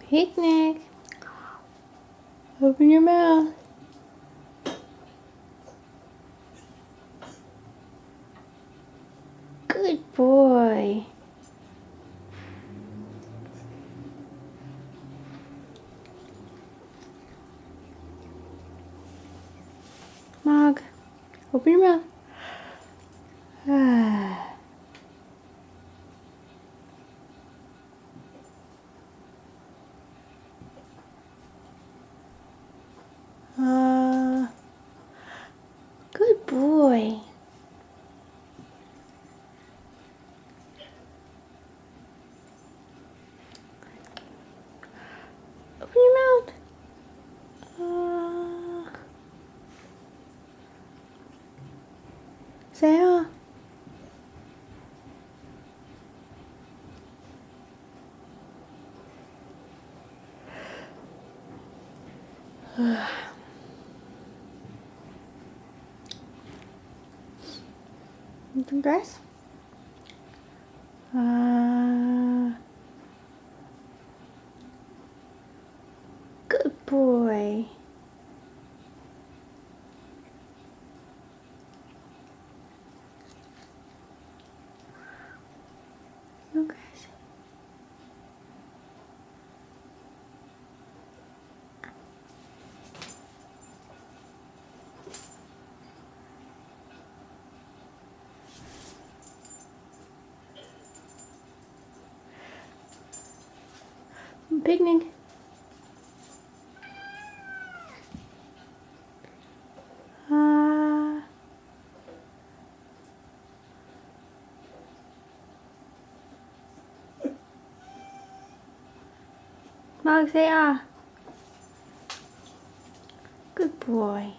Picnic. Open your mouth. Good boy. Mog, open your mouth. Good boy. Open your mouth. Say ah. You can dress? Good boy. You guys. Picnic. Mog, say ah. Good boy.